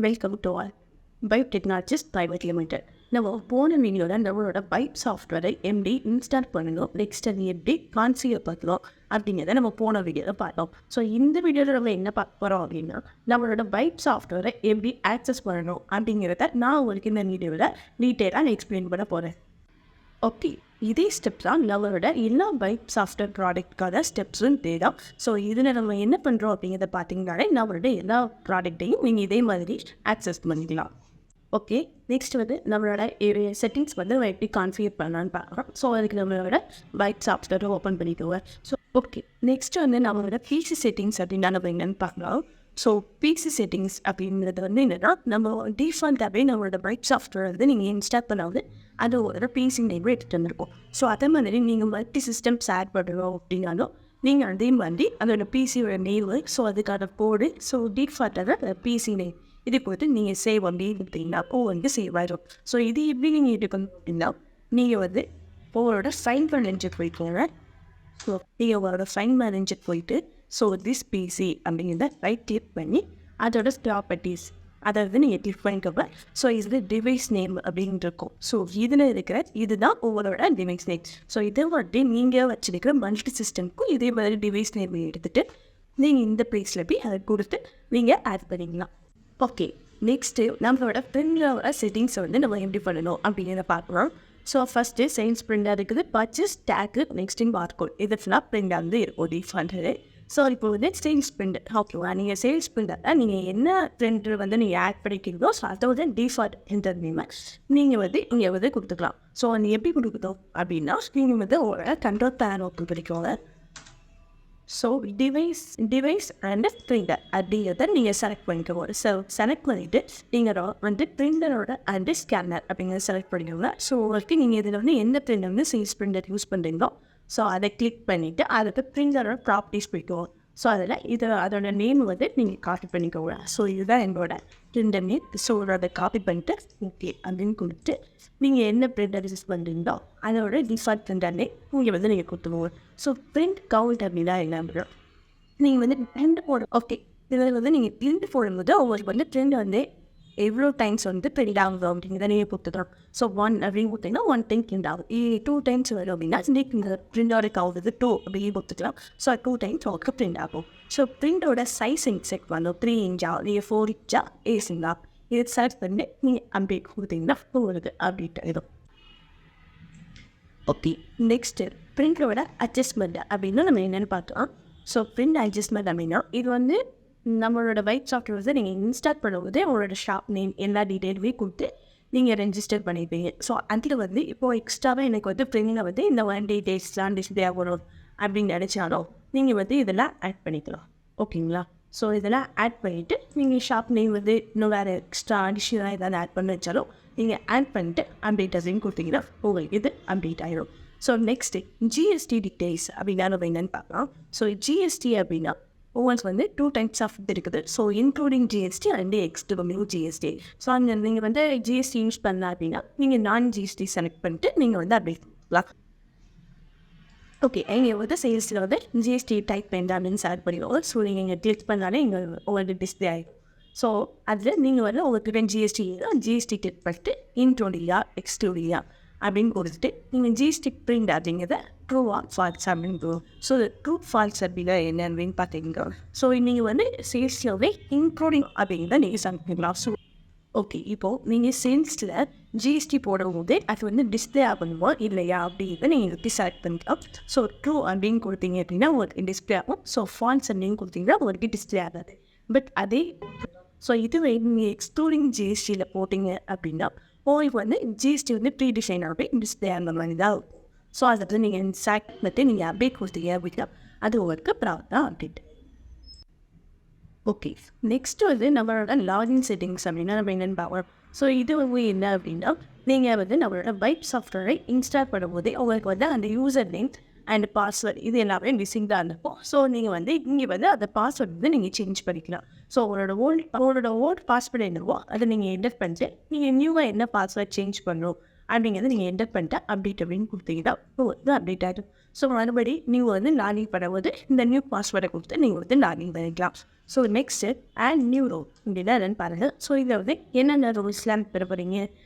Welcome to all. Pipe technologies private limited. நம்ம போன வீடியோவில் நம்மளோட பைப் சாஃப்ட்வேரை எப்படி இன்ஸ்டால் பண்ணணும், நெக்ஸ்ட் அது எப்படி கான்ஃபிகர் பண்ணணும் அப்படிங்கிறத நம்ம போன வீடியோவில் பார்த்தோம். ஸோ இந்த வீடியோவில் நம்ம என்ன பார்க்க போகிறோம் அப்படின்னா, நம்மளோட பைப் சாஃப்ட்வேரை எப்படி ஆக்சஸ் பண்ணணும் அப்படிங்கிறத நான் உங்களுக்கு இந்த வீடியோவில் டீட்டெயிலாக எக்ஸ்பிளைன் பண்ண போகிறேன். ஓகே, இதே ஸ்டெப் தான் நம்மளோட எல்லா பைப் சாஃப்ட்வேர் ப்ராடக்ட்கான ஸ்டெப்ஸும் தேடும். ஸோ இதில் நம்ம என்ன பண்ணுறோம் அப்படிங்கிறத பார்த்தீங்கன்னாலே நம்மளோட எல்லா ப்ராடக்ட்டையும் நீங்கள் இதே மாதிரி ஆக்சஸ் பண்ணிக்கலாம். ஓகே, நெக்ஸ்ட் வந்து நம்மளோட செட்டிங்ஸ் வந்து நம்ம எப்படி கான்ஃபிகர் பண்ணலான்னு பார்க்குறோம். ஸோ அதுக்கு நம்மளோட பைப் சாஃப்ட்வேரை ஓப்பன் பண்ணிக்குவோம். ஸோ ஓகே, நெக்ஸ்ட் வந்து நம்மளோட பிசி செட்டிங்ஸ் அப்படின்னா நம்ம என்னென்னு பார்க்கலாம். ஸோ பிசி செட்டிங்ஸ் அப்படிங்கிறது வந்து என்னென்னா, நம்ம டிஃபால்ட்டாகவே நம்மளோட பைப் சாஃப்ட்வேர் வந்து நீங்கள் இன்ஸ்டால் பண்ணாவது அது ஒரு பிசி நேம் எடுத்துகிட்டு வந்துருக்கும். ஸோ அதே மாதிரி நீங்கள் மல்டி சிஸ்டம்ஸ் ஆட் பண்ணுறோம் அப்படின்னாலும் நீங்கள் அதே மாதிரி அதோட பிசியோட நேம், ஸோ அதுக்கான கோடு, ஸோ டிஃபால்ட்டாக பிசி நேம் இது போட்டு நீங்கள் சேவ் அப்படின்னு பார்த்தீங்கன்னா வந்து சேவ் ஆகிடும். ஸோ இது எப்படி நீங்கள் எடுக்கணும் அப்படின்னா, நீங்கள் வந்து உங்களோட ஃபைல் மேனேஜர் போய்க்கோங்க. ஸோ நீங்கள் உங்களோட ஃபைல் மேனேஜர் போயிட்டு ஸோ திஸ் பிசி அப்படிங்கிறத ரைட் கிளிக் பண்ணி அதோட ப்ராப்பர்ட்டிஸ் அதாவது நீங்கள் கிளிக் பண்ணிக்கோங்க. ஸோ இது டிவைஸ் நேம் அப்படின்னு இருக்கும். ஸோ இதில் இருக்கிற இதுதான் உங்களோட டிவைஸ் நேம். ஸோ இதை வந்து நீங்கள் வச்சுருக்கிற மல்டி சிஸ்டம்க்கும் இதே மாதிரி டிவைஸ் நேம் எடுத்துகிட்டு நீங்கள் இந்த பிளேஸில் போய் அதை கொடுத்து நீங்கள் ஆட் பண்ணிக்கலாம். ஓகே, நெக்ஸ்ட்டு நம்மளோட பிரிண்டரோட செட்டிங்ஸை வந்து நம்ம எப்படி பண்ணணும் அப்படிங்கிறத பார்க்குறோம். ஸோ ஃபஸ்ட்டு சேல்ஸ் பிரிண்டாக இருக்குது, பர்ச்சேஸ் டேக்கு, நெக்ஸ்ட்டு பார்கோட், இது ஃபுல்லாக பிரிண்டாக வந்து இருக்கும் டிஃபால்ட்டு. ஸோ இப்போ வந்து சேல்ஸ் பிரிண்டர் ஓகேவா, நீங்கள் சேல்ஸ் பிரிண்டரில் நீங்கள் என்ன பிரிண்டர் வந்து நீங்கள் ஆட் பண்ணிக்கிறீங்களோ ஸோ அதை வந்து டிஃபால்ட் பிரிண்டர் நேம் நீங்கள் வந்து இங்கே வந்து கொடுத்துக்கலாம். ஸோ அது எப்படி கொடுக்குறோம் அப்படின்னா, நீங்கள் வந்து ஒரு கண்ட்ரோல் பேன் ஓப்பன் பண்ணிக்கோங்க. ஸோ டிவைஸ் அண்ட் பிரிண்டர் அப்படிங்கிறத நீங்கள் செலக்ட் பண்ணிக்கோங்க. ஸோ செலக்ட் பண்ணிவிட்டு நீங்கள் வந்து பிரிண்டரோட அண்டு ஸ்கேனர் அப்படிங்கிறத செலக்ட் பண்ணிக்கோங்க. ஸோ உங்களுக்கு நீங்கள் இதில் வந்து எந்த பிரிண்டர் வந்து சேல்ஸ் பிரிண்டர் யூஸ் பண்ணுறீங்களோ ஸோ அதை கிளிக் பண்ணிவிட்டு அதுக்கு பிரிண்டரோட ப்ராப்பர்ட்டிஸ் போய்க்குவோம். ஸோ அதில் அதோட நேம் வந்து நீங்கள் காப்பி பண்ணிக்கோங்க. ஸோ இதுதான் என்னோட பிரிண்டர் நேம். ஸோ அதை காப்பி பண்ணிட்டு ஓகே அப்படின்னு கொடுத்துட்டு நீங்கள் என்ன பிரிண்டர் யூஸ் பண்ணுறீங்களோ அதோட டிஃபால்ட் பிரிண்டர் நேம் இங்கே வந்து நீங்கள் கொடுத்துருவோம். ஸோ பிரிண்ட் கவுண்ட் அப்படின்னா என்ன, நீங்கள் வந்து பிரிண்ட் ஓகே இதில் வந்து நீங்கள் பிரிண்ட் போடும்போது உங்களுக்கு வந்து பிரிண்ட் வந்து எவ்வளோ டைம்ஸ் வந்து பிரிண்ட் ஆகுது அப்படிங்கிறத நீங்கள் கொடுத்துக்கலாம். ஸோ 1 அப்படின்னு கொடுத்தீங்கன்னா 1 டைம் பிரிண்ட் ஆகும். 2 டைம்ஸ் வரும் அப்படின்னா இந்த பிரிண்டோட கவுண்ட் 2 அப்படின்னு கொடுத்துக்கலாம். ஸோ 2 டைம்ஸ் உங்களுக்கு பிரிண்ட் ஆகும். ஸோ பிரிண்டோட சைஸிங் செக் பண்ணும். 3 இன்ச்சா நீங்கள் 4 இன்ச்சா ஏசிங்களா இது செலக்ட் பண்ணி நீங்கள் அப்டேட் கொடுத்தீங்கன்னா உங்களுக்கு அப்டேட் ஆகிடும். ஓகே, நெக்ஸ்ட்டு பிரிண்டோட அட்ஜஸ்ட்மெண்ட் அப்படின்னா நம்ம என்னென்னு பார்த்தோம். ஸோ பிரிண்ட் அட்ஜஸ்ட்மெண்ட் அப்படின்னா இது வந்து நம்மளோட பைப் சாஃப்ட்வேர் வந்து நீங்கள் இன்ஸ்டால் பண்ணும்போது உங்களோட ஷாப் நேம் எல்லா டீட்டெயிலுமே கொடுத்து நீங்கள் ரெஜிஸ்டர் பண்ணியிருப்பீங்க. ஸோ அதில் வந்து இப்போது எக்ஸ்ட்ராவாக எனக்கு வந்து பிரிண்டில் வந்து இந்த 1 டேஸ்லாம் டிஸ்பிளே ஆகணும் அப்படின்னு நினச்சாலும் நீங்கள் வந்து இதெல்லாம் ஆட் பண்ணிக்கலாம். ஓகேங்களா, ஸோ இதெல்லாம் ஆட் பண்ணிவிட்டு நீங்கள் ஷாப் நேம் வந்து இன்னும் வேறு எக்ஸ்ட்ரா அடிஷ்னலாக எதாவது ஆட் பண்ண வச்சாலும் நீங்கள் ஆட் பண்ணிட்டு அப்டேட் அப்படின்னு கொடுத்தீங்கன்னா உங்களுக்கு இது அப்டேட் ஆகிடும். ஸோ நெக்ஸ்ட்டு ஜிஎஸ்டி டீட்டெயில்ஸ் அப்படின்னா நம்ம என்னென்னு பார்க்கலாம். ஸோ ஜிஎஸ்டி அப்படின்னா உங்களுக்கு வந்து 2 டைப்ஸ் ஆஃப் இது இருக்குது. So including GST and excluding GST. So அங்கே நீங்கள் வந்து ஜிஎஸ்டி யூஸ் பண்ணலாம் அப்படின்னா நீங்கள் நான் ஜிஎஸ்டி செலக்ட் பண்ணிட்டு நீங்கள் வந்து அப்டேட் பண்ணலாம். ஓகே, இங்கே வந்து சேல்ஸில் வந்து ஜிஎஸ்டி டைப் வேண்டாம் அப்படின்னு செலக்ட் பண்ணிடுவோம். ஸோ நீங்கள் இங்கே கிளிக் பண்ணாலே இங்கே உங்களுக்கு டிஸ்பிளே ஆகிடும். ஸோ அதில் நீங்கள் வந்து உங்களுக்கு ஜிஎஸ்டி கிளிக் பண்ணிட்டு இன்க்ளூடிங்கா எக்ஸ்க்ளூடிங்கா அப்படின்னு கொடுத்துட்டு நீங்கள் ஜிஎஸ்டி பிரிண்ட் அப்படிங்கிறத ட்ரூவா ஃபால்ஸ் அப்படின்னு போகும். ஸோ ட்ரூ ஃபால்ஸ் அப்படின்னா என்ன அப்படின்னு பார்த்தீங்கன்னா, ஸோ நீங்கள் வந்து சேல்ஸ்லவே இன்க்ளூடிங் அப்படிங்கிறத நீங்கள் செலக்ட் பண்ணிக்கலாம். ஸோ ஓகே, இப்போது நீங்கள் சேல்ஸில் ஜிஎஸ்டி போடும்போது அது வந்து டிஸ்பிளே ஆகணுமோ இல்லையா அப்படிங்கிறத நீங்கள் எப்படி செலக்ட் பண்ணிக்கலாம். ஸோ ட்ரூ அப்படின்னு கொடுத்தீங்க அப்படின்னா உங்களுக்கு டிஸ்பிளே ஆகும். ஸோ ஃபால்ஸ் அப்படின்னு கொடுத்தீங்கன்னா உங்களுக்கு டிஸ்பிளே ஆகாது. பட் அதே ஸோ இதுவே நீங்கள் எக்ஸ்க்ளூடிங் ஜிஎஸ்டியில் போட்டிங்க அப்படின்னா உங்களுக்கு வந்து ஜிஎஸ்டி வந்து ப்ரீ டிசைனாகவே டிஸ்பிளே ஆகிற மாதிரி தான் இருக்கும். ஸோ அதை வந்து நீங்கள் செலக்ட் பண்ணிட்டு நீங்கள் அப்டேட் கொடுத்தீங்க அப்படின்னா அது உங்களுக்கு ப்ராப்பராக அப்டேட். ஓகே, நெக்ஸ்ட்டு வந்து நம்மளோட லாகின் செட்டிங்ஸ் அப்படின்னா நம்ம என்னென்னு பார்க்கலாம். ஸோ இது வந்து என்ன அப்படின்னா, நீங்கள் வந்து நம்மளோட பைப் சாஃப்ட்வேரை இன்ஸ்டால் பண்ணும்போதே உங்களுக்கு வந்து அந்த யூசர் நேம் அண்ட் பாஸ்வேர்டு இது எல்லாமே மிஸ்ஸிங் தான் இருக்கும். ஸோ நீங்கள் வந்து இங்கே வந்து அந்த பாஸ்வேர்டு வந்து நீங்கள் சேஞ்ச் பண்ணிக்கலாம். ஸோ உங்களோட ஓல்டு பாஸ்வேர்டு என்னவோ அதை நீங்கள் என்டர் பண்ணிட்டு நீங்கள் நியூவாக என்ன பாஸ்வேர்ட் சேஞ்ச் பண்ணணும் அப்படிங்கிறத நீங்கள் என்டர் பண்ணிட்டு அப்டேட் அப்படின்னு கொடுத்தீங்கன்னா வந்து அப்டேட் ஆகிடும். ஸோ மறுபடி நீங்கள் வந்து லாகின் பண்ணும்போது இந்த நியூ பாஸ்வேர்டை கொடுத்து நீங்கள் வந்து லாகின் பண்ணிக்கலாம். So next add new role அப்படின்னா என்னென்னு பாருங்கள். ஸோ இதில் வந்து என்னென்ன ரோல்ஸ்லாம் பெற போகிறீங்க,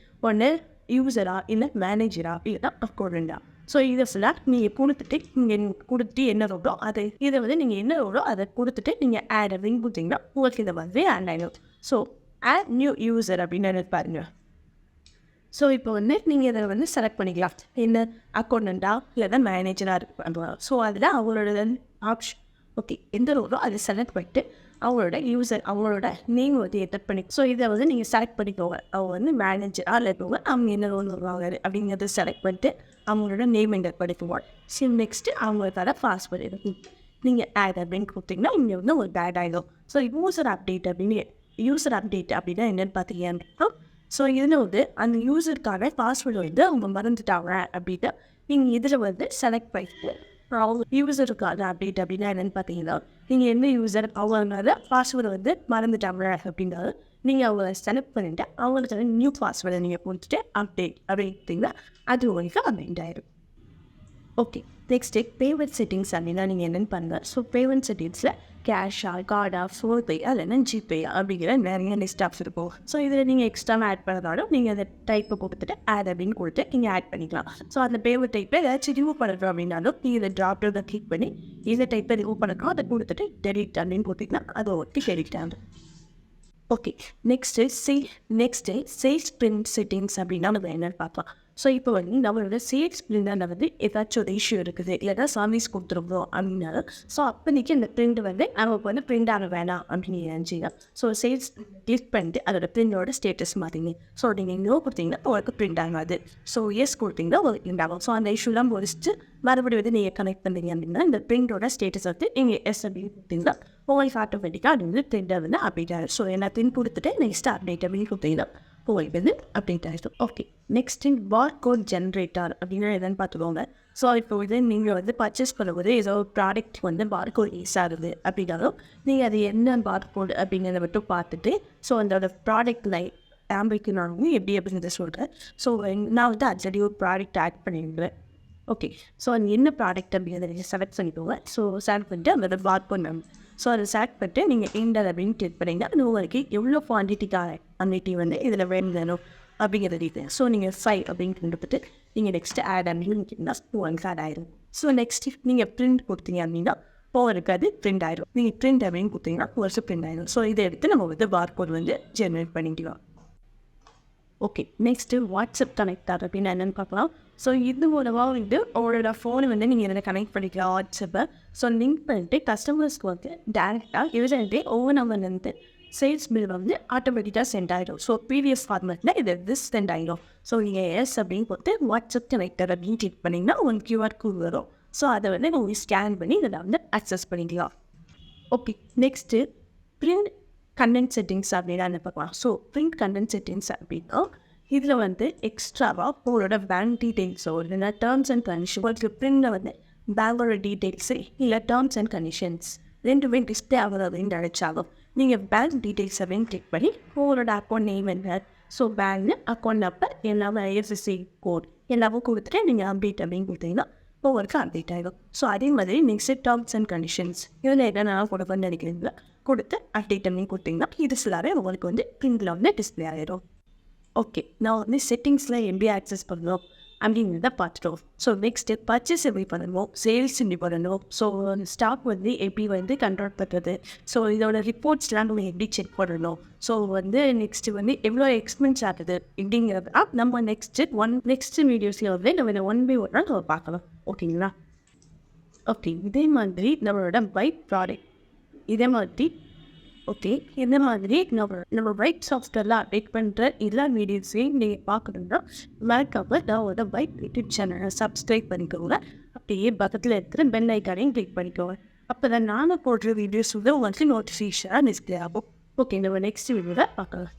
ஒன்று யூசரா இல்லை மேனேஜரா இல்லைனா அக்கௌண்டா. ஸோ இதை ஃபுல்லாக நீங்கள் கொடுத்துட்டு நீங்கள் கொடுத்துட்டு என்ன ரோலோ அதை இதை வந்து நீங்கள் என்ன ரோலோ அதை கொடுத்துட்டு நீங்கள் ஆட் அப்படின்னு கொடுத்தீங்கன்னா உங்களுக்கு இந்த மாதிரி ஆட் ஆகிடும். ஸோ ஆட் நியூ யூசர் அப்படின்னு என்ன பாருங்கள். ஸோ இப்போ வந்து நீங்கள் இதை வந்து செலக்ட் பண்ணிக்கலாம், என்ன அக்கௌண்டண்ட்டாக இல்லைனா மேனேஜராக இருப்பாங்க. ஸோ அதில் அவங்களோட ஆப்ஷன் ஓகே எந்த ரோலோ அதை செலக்ட் பண்ணிட்டு அவங்களோட யூசர் அவங்களோட நேம் வந்து என்டர் பண்ணி ஸோ இதை வந்து நீங்கள் செலக்ட் பண்ணிக்கோங்க. அவங்க வந்து மேனேஜராக இருக்கவங்க அவங்க என்ன ரோல் வருவாங்க அப்படிங்கிறத செலக்ட் பண்ணிட்டு அவங்களோட நேம் என்டர் பண்ணிக்குவோம். ஸோ நெக்ஸ்ட்டு அவங்களுக்கான பாஸ்வேர்டு இருக்கும். நீங்கள் ஆட் அப்படின்னு கொடுத்தீங்கன்னா இங்கே வந்து ஒரு பேட் ஆகிடும். ஸோ யூசர் அப்டேட் அப்படின்னா என்னென்னு பார்த்தீங்கன்னா ஸோ இதில் வந்து அந்த யூசருக்கான பாஸ்வேர்டு வந்து அவங்க மறந்துட்டாங்க அப்படின்னா நீங்கள் இதில் வந்து செலக்ட் பண்ணிட்டு அவங்க யூசருக்கான அப்டேட் அப்படின்னா என்னென்னு பார்த்தீங்கன்னா நீங்கள் என்ன யூசர் அவங்களோட பாஸ்வேர்டு வந்து மறந்துட்டாங்க அப்படின்னா நீங்கள் அவங்கள செலக்ட் பண்ணிவிட்டு அவங்களுக்கு நியூ பாஸ்வேர்டை நீங்கள் கொடுத்துட்டு அப்டேட் அப்படின்னா அது உங்களுக்கு அப்டேட் ஆகிடும். ஓகே நெக்ஸ்ட்டு பேமெண்ட் செட்டிங்ஸ் அப்படின்னா நீங்கள் என்னென்னு பண்ணுங்கள். ஸோ பேமெண்ட் செட்டிங்ஸில் கேஷா கார்டா ஃபோன்பே இல்லைன்னா ஜிபே அப்படிங்கிற நிறைய லிஸ்ட் ஆப்ஸ் இருக்கும். ஸோ இதில் நீங்கள் எக்ஸ்ட்ராவாக ஆட் பண்ணதாலும் நீங்கள் அந்த டைப்பை கொடுத்துட்டு ஆட் அப்படின்னு கொடுத்து நீங்கள் ஆட் பண்ணிக்கலாம். ஸோ அந்த பேமெண்ட் டைப்பை ஏதாச்சும் ரிமூவ் பண்ணுறோம் அப்படின்னாலும் நீங்கள் இதை ட்ராப்டவுனில் கிளிக் பண்ணி இந்த டைப்பை ரிமூவ் பண்ணணும் அதை கொடுத்துட்டு டெலிட் அப்படின்னு கொடுத்தீங்கன்னா அது ஒட்டி டெலிட் ஆகும். Okay next sales print settings அப்படின்னா நம்ம என்னென்னு பார்க்கலாம். ஸோ இப்போ வந்து நம்மளோட சேல்ஸ் பிரிண்டரில் வந்து ஏதாச்சும் ஒரு இஷ்யூ இருக்குது இல்லைனா சர்வீஸ் கொடுத்துருவோம் அப்படின்னாலும் ஸோ அப்போதைக்கு இந்த பிரிண்ட் வந்து நமக்கு வந்து பிரிண்ட் ஆக வேணாம் அப்படின்னு நினச்சிங்க. ஸோ சேல்ஸ் கிளிக் பண்ணிட்டு அதோட பிரிண்டோட ஸ்டேட்டஸ் மாற்றிங்க. ஸோ நீங்கள் நோ கொடுத்தீங்கன்னா உங்களுக்கு பிரிண்ட் ஆகாது. ஸோ எஸ் கொடுத்தீங்கன்னா உங்களுக்கு பிரிண்ட் ஆகும். ஸோ அந்த இஷ்யூலாம் முடிச்சுட்டு மறுபடியும் வந்து நீங்கள் கனெக்ட் பண்ணுறீங்க அப்படின்னா இந்த பிரிண்டோட ஸ்டேட்டஸ் வந்து நீங்கள் எஸ் அப்படின்னு கொடுத்தீங்கன்னா உங்களுக்கு ஆட்டோமேட்டிக்காக அது வந்து பிரிண்டர் வந்து அப்டேட் ஆகும். ஸோ எல்லாத்தையும் கொடுத்துட்டு நெக்ஸ்ட்டு அப்டேட் அப்படின்னு கொடுத்தீங்கன்னா உங்களுக்கு வந்து அப்டேட் ஆகிடும். ஓகே நெக்ஸ்ட் பார்கோட் ஜென்ரேட்டர் அப்படின்னா எதுன்னு பார்த்துக்கோங்க. ஸோ இப்போ வந்து நீங்கள் வந்து பர்ச்சேஸ் பண்ணும்போது ஏதோ ஒரு ப்ராடக்ட் வந்து பார்கோட் யூஸ் ஆகுது அப்படின்னாலும் நீங்கள் அது என்ன பார்கோட் அப்படிங்கிறத மட்டும் பார்த்துட்டு ஸோ அதோட ப்ராடக்ட் லைன் ஆம்பிள்க்கு எப்படி அப்படிங்கிறத சொல்கிறேன். ஸோ நான் வந்து ஆல்ரெடி ஒரு ப்ராடக்ட் ஆட் பண்ணியிருந்தேன். ஓகே ஸோ அது என்ன ப்ராடக்ட் அப்படிங்கிறத நீங்கள் செலக்ட் பண்ணிக்கோங்க. ஸோ செலக்ட் பண்ணிட்டு அதோட பார்கோட் நம்பர் ஸோ அதை செலக்ட் பண்ணிட்டு நீங்கள் எண்டர் அப்படின்னு கிளிக் பண்ணிங்கன்னா அது உங்களுக்கு எவ்வளோ குவான்டிட்டி வந்து இதில் வேணும் அப்படிங்கிறத ரீசன். ஸோ நீங்கள் 5 அப்படின்னு கொடுத்துட்டு நீங்கள் நெக்ஸ்ட்டு ஆட் அப்படின்னு உங்களுக்கு ஆட் ஆயிடும். ஸோ நெக்ஸ்ட்டு நீங்கள் பிரிண்ட் கொடுத்தீங்க அப்படின்னா போகிறதுக்கு அது பிரிண்ட் ஆயிடும். நீங்கள் பிரிண்ட் அப்படின்னு கொடுத்தீங்கன்னா வருஷம் பிரிண்ட் ஆயிடும். ஸோ இதை எடுத்து நம்ம வந்து பார்கோட் வந்து ஜென்ரேட் பண்ணிக்கலாம். ஓகே நெக்ஸ்ட்டு வாட்ஸ்அப் கனெக்டர் அப்படின்னு என்னென்னு பார்க்கலாம். ஸோ இது மூலமாக வந்து உங்களோட ஃபோனை வந்து நீங்கள் இதில் கனெக்ட் பண்ணிக்கலாம் வாட்ஸ்அப்பை. ஸோ லிங்க் பண்ணிட்டு கஸ்டமர்ஸ்க்கு வந்து டேரெக்டாக யூசர்கிட்டே ஒவ்வொரு நம்பர்லேருந்து சேல்ஸ் பில் வந்து ஆட்டோமேட்டிக்காக சென்ட் ஆகிடும். ஸோ பிடிஎஃப் ஃபார்மேட்டில் இது சென்ட் ஆகிடும். ஸோ நீங்கள் எஸ் அப்படின்னு கொடுத்து வாட்ஸ்அப் கனெக்டர் அப்படின்னு கிளிக் பண்ணிங்கன்னா உங்களுக்கு QR கோட் வரும். ஸோ அதை வந்து நீங்கள் ஸ்கேன் பண்ணி இதில் வந்து அக்சஸ் பண்ணிக்கலாம். Okay next print content settings அப்படின்னா என்ன பார்க்கலாம். ஸோ பிரிண்ட் கண்டென்ட் செட்டிங்ஸ் அப்படின்னா இதில் வந்து எக்ஸ்ட்ராவாக உங்களோட பேங்க் டீட்டெயில்ஸோ இல்லைன்னா டேர்ம்ஸ் அண்ட் கண்டிஷன் உங்களுக்கு பிரிண்டில் வந்து பேங்கோட டீட்டெயில்ஸு இல்லை டேர்ம்ஸ் அண்ட் கண்டிஷன்ஸ் ரெண்டுமே டிஸ்பிளே ஆகுது அப்படின்னு நினச்சாலும் நீங்கள் பேங்க் டீட்டெயில்ஸ் அப்படின்னு கிளிக் பண்ணி உங்களோட அக்கௌண்ட் நேம் என்ன ஸோ பேங்க் அக்கௌண்ட் நம்பர் எல்லாமே IFSC கோட் எல்லாமும் கொடுத்துட்டு நீங்கள் அப்டேட் அப்படின்னு கொடுத்தீங்கன்னா உங்களுக்கு அப்டேட் ஆகிடும். ஸோ அதே மாதிரி நெக்ஸ்ட் டேர்ம்ஸ் அண்ட் கண்டிஷன்ஸ் இதில் என்னென்ன கொடுக்கணும்னு நினைக்கிறீங்களா கொடுத்து அப்டேட் அப்படின்னு கொடுத்தீங்கன்னா இது ஃபுல்லாகவே உங்களுக்கு வந்து பிரிண்டில் வந்து டிஸ்பிளே ஆகிடும். ஓகே நான் வந்து செட்டிங்ஸில் எப்படி ஆக்சஸ் பண்ணணும் அப்படிங்கிறத பார்த்துட்டோம். ஸோ நெக்ஸ்ட்டு பர்ச்சேஸ் எப்படி பண்ணணும், சேல்ஸ் எப்படி பண்ணணும், ஸோ ஸ்டாக் வந்து எப்படி வந்து கண்ட்ரோல் பண்ணுறது, ஸோ இதோட ரிப்போர்ட்ஸ்லாம் நம்ம எப்படி செக் பண்ணணும், ஸோ வந்து நெக்ஸ்ட்டு வந்து எவ்வளோ எக்ஸ்பென்ஸ் ஆகுது இப்படிங்கிறத நம்ம நெக்ஸ்ட் வீடியோஸில் வந்து நம்ம இந்த 1 by 1 நம்ம பார்க்கலாம். ஓகேங்களா? ஓகே இதே மாதிரி நம்மளோட பைப் ப்ராடக்ட் இதே மாதிரி இந்த மாதிரி நம்ம பைப் சாஃப்ட்வேரில் அப்டேட் பண்ணுற எல்லா வீடியோஸையும் நீங்கள் பார்க்கணுன்னா மறக்காம நான் பைப் யூடியூப் சேனலை சப்ஸ்கிரைப் பண்ணிக்கோங்க. அப்படியே பக்கத்தில் இருக்கிற பெல் ஐக்கானையும் கிளிக் பண்ணிக்கோங்க. அப்போ தான் நானும் போடுற வீடியோஸ் வந்து உங்களுக்கு நோட்டிஃபிகேஷனாக டிஸ்பிளே ஆகும். ஓகே நம்ம நெக்ஸ்ட் வீடியோவில் பார்க்கலாம்.